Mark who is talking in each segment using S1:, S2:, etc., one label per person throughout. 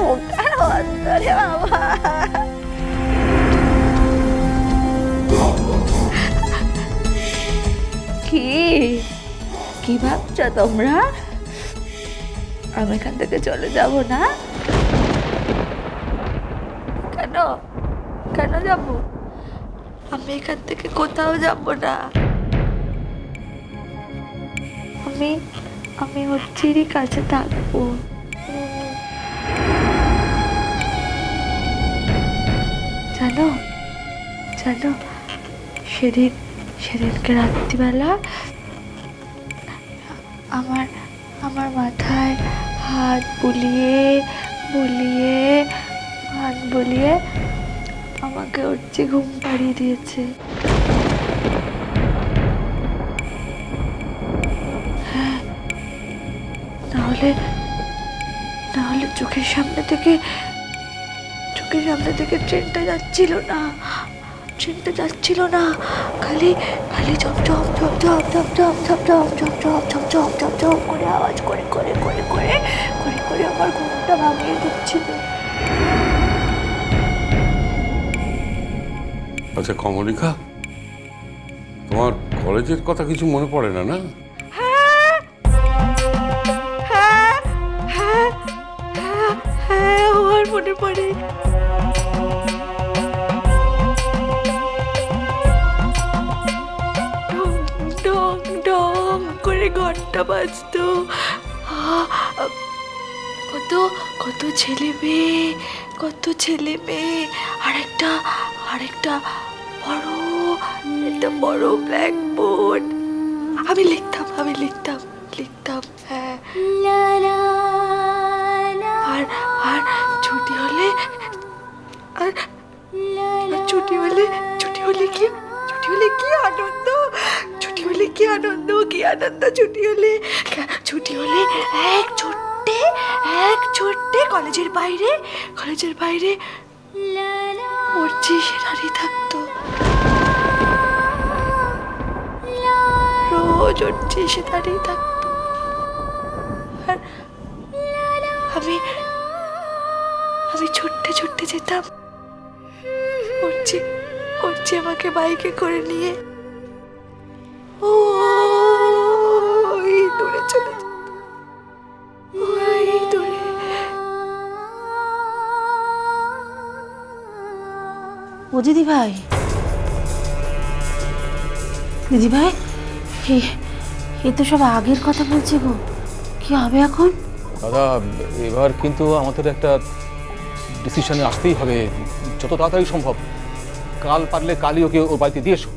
S1: মুখটা বন্ধ রে বাবা। কি কি ভাবছো তোমরা? আমি এখান থেকে চলে যাব না? কেন কেন যাব? আমি এখান থেকে কোথাও যাব না। আমি ওর চিরি কাছে থাকবো। জানো জানো সেদিনকে রাত্রিবেলা আমার মাথায় হাত বুলিয়ে আমাকে উঠছে ঘুম পাড়িয়ে দিয়েছে। হ্যাঁ, নাহলে চোখের সামনে থেকে ট্রেনটা যাচ্ছিল না, খালি ঝপঝপ করে আওয়াজ করে আমার ঘুমটা ভাঙিয়ে দিচ্ছিল।
S2: আচ্ছা কমলিকা, তোমার কলেজের কথা কিছু মনে পড়ে না? না
S1: আমার মনে পড়ে। ঢং করে ঘন্টা বাজতো। কত ছেলে মেয়ে আরেকটা বড় ব্ল্যাকবোর্ড। আমি লিখতাম হ্যাঁ। আর ছুটি হলে কি আনন্দ, ছুটি হলে এক ছোট্টে কলেজের বাইরে সে দাঁড়িয়ে থাকতো। রোজ সে দাঁড়িয়ে থাকতো। আর আমি ছুটতে যেতাম। আমাকে বাইকে করে নিয়ে দূরে চলে যেত। দূরে
S3: ও দিদি ভাই এ তো সব আগের কথা বলছে গো, কি হবে এখন?
S4: দাদা এবার কিন্তু আমাদের একটা ডিসিশনে আসতেই হবে, যত তাড়াতাড়ি সম্ভব। কাল পারলে কালই ওকে ওর বাড়িতে দিয়ে এসো।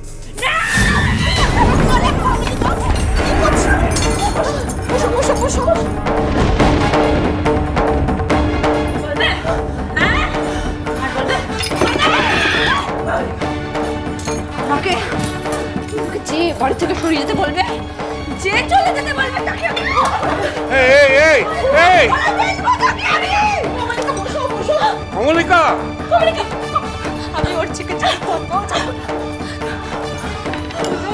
S1: আমাকে যে বাড়ি থেকে সরিয়ে যেতে বলবে, যে চলে যেতে বলবে তাকে আমি
S2: কমলিকা,
S1: আমি ওর চিকে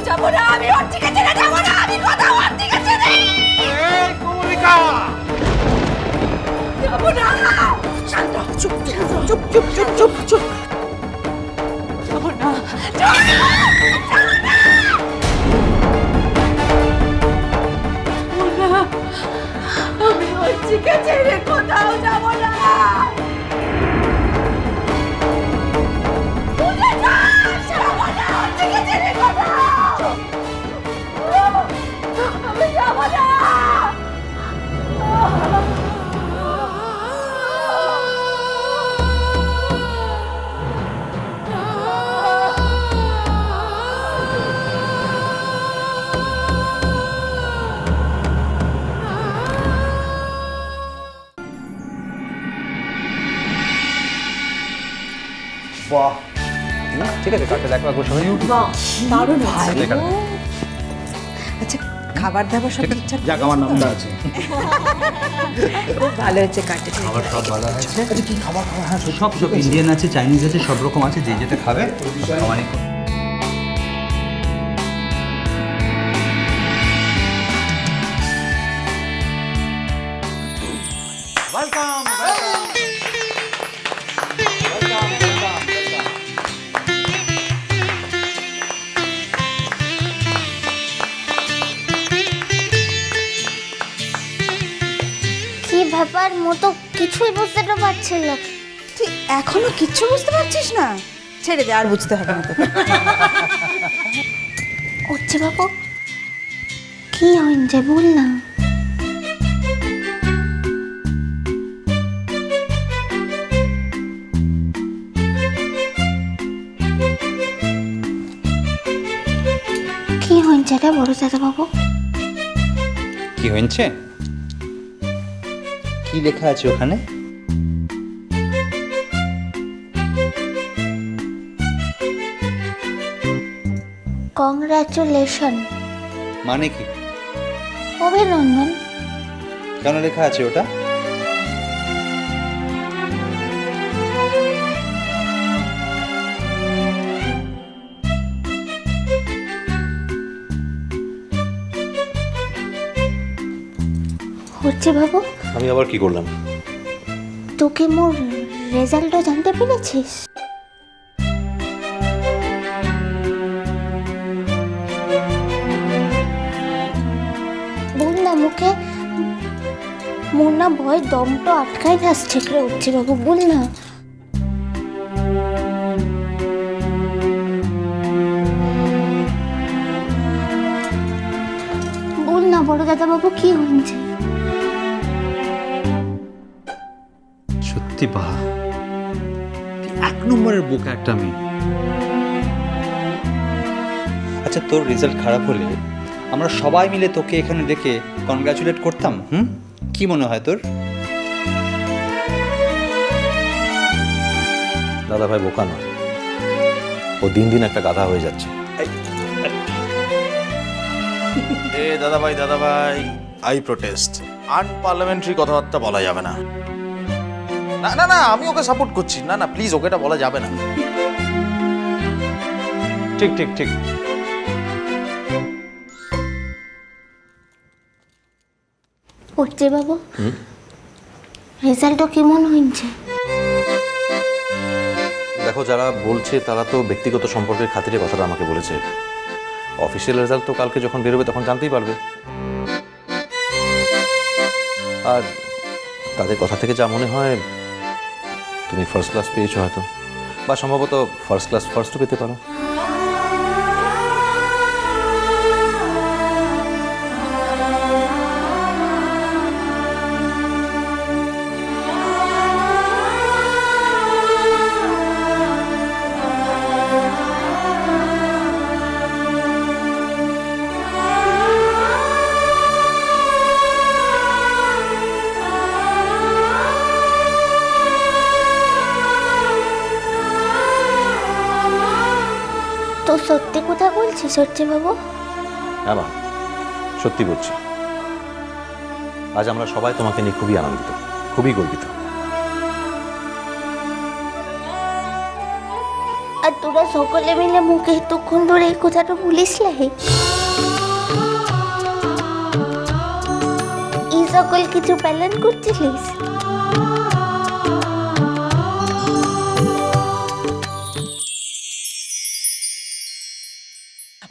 S1: যাবো না, আমি ওর চিকে ছেড়ে যাবো না, আমি কোথাও ওর দিকে ছেড়ে
S2: কমলিকা
S1: যাবো না। শান্ত চুপ যাবো না। আমি ওর চিকে ছেড়ে কোথাও যাবো না। আমি যাবো না।
S4: বাহ, ঠিক আছে, কাটতে দেখো একবার সবাই।
S1: দারুণ ভালো। আচ্ছা, খাবার দাবার সব ঠিকঠাক?
S4: যাক, আমার নামটা আছে।
S1: খুব ভালো হয়েছে কাটে।
S4: খাবার সব ভালো আছে।
S5: আচ্ছা কি খাবার? হ্যাঁ সব ইন্ডিয়ান আছে, চাইনিজ আছে, সব রকম আছে, যে যেটা খাবে খাবারই।
S4: ওয়েলকাম।
S6: ব্যাপার মতো কিছুই বুঝতে তো পারছি না।
S7: তুই এখনো কিচ্ছু বুঝতে পারছিস না? ছেড়ে দে, আর বুঝতে হবে না তোকে।
S6: হচ্ছে বাবু, কি হয়েছে বল না। কি হয়েছে রে বড় দাদা বাবু?
S5: কি হয়েছে? কি লেখা আছে ওখানে?
S6: কংগ্রাচুলেশন।
S5: মানে কি?
S6: অভিনন্দন।
S5: কেন লেখা আছে ওটা?
S6: হচ্ছে বাবু,
S8: আমি আবার কি করলাম?
S6: তোকে মোর রেজাল্টও জানতে পেরেছিস? বল না মুখে, মোর না ভয় দমটা আটকাই যাচ্ছে রে হচ্ছে বাবু, বল না। বল না বড় দাদা বাবু, কি হয়েছে?
S5: সত্যি বাহ, এক নম্বরের বোকা একটা মেয়ে। আচ্ছা, তোর রেজাল্ট খারাপ হলে আমরা সবাই মিলে তোকে এখানে ডেকে কনগ্রাচুলেট করতাম। কি মনে হয় তোর?
S8: দাদা ভাই বোকা নয়, ও দিন দিন একটা গাধা হয়ে যাচ্ছে। দাদা ভাই আই প্রোটেস্ট। আনপার্লামেন্টারি কথাবার্তা বলা যাবে না। না না না, আমি ওকে সাপোর্ট করছি। না না প্লিজ, ওকে এটা বলা যাবে না।
S5: ঠিক ঠিক ঠিক।
S6: হচ্ছে বাবু, রেজাল্টটা কেমন হয়েছে?
S8: দেখো, যারা বলছে তারা তো ব্যক্তিগত সম্পর্কের খাতিরে কথাটা আমাকে বলেছে। অফিসিয়াল রেজাল্ট তো কালকে যখন বেরোবে তখন জানতেই পারবে। আর তাদের কথা থেকে যা মনে হয় তুমি ফার্স্ট ক্লাস পেয়েছো হয়তো, বা সম্ভবত ফার্স্ট ক্লাস ফার্স্টও পেতে পারো।
S6: তো সত্যি কথা বলছিস হচ্ছে বাবু?
S8: হ্যাঁ মা, সত্যি বলছি। আজ আমরা সবাই তোমাকে নিয়ে খুবই আনন্দিত, খুবই গর্বিত।
S6: আর তোরা সকলে মিলে মুখে এতক্ষণ ধরে এই কথাটা বলিস লাই? এই সকল কিছু প্ল্যান করছিলিস?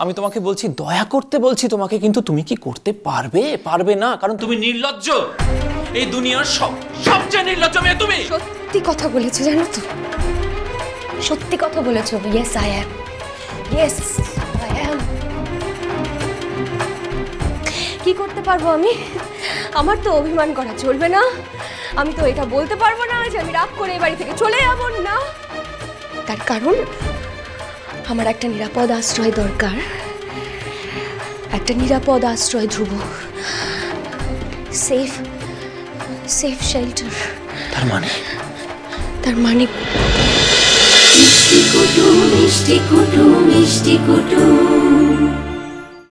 S4: আমি তোমাকে বলছি, দয়া করতে বলছি তোমাকে, কিন্তু তুমি কি করতে পারবে? পারবে না, কারণ তুমি নির্লজ্জ। এই দুনিয়ার সবচেয়ে নির্লজ্জ মেয়ে তুমি।
S1: সত্যি কথা বলেছো জানো তো, সত্যি কথা বলেছো। Yes I am, yes I am. কি করতে পারবো আমি? আমার তো অভিমান করা চলবে না। আমি তো এটা বলতে পারবো না যে আমি রাগ করে এই বাড়ি থেকে চলে যাব না। তার কারণ আমার একটা নিরাপদ আশ্রয় দরকার, একটা নিরাপদ আশ্রয় ধ্রুব, সেফ সেফ শেল্টার।
S4: তার মানে
S1: মিষ্টি কুটু মিষ্টি কুটু মিষ্টি কুটু।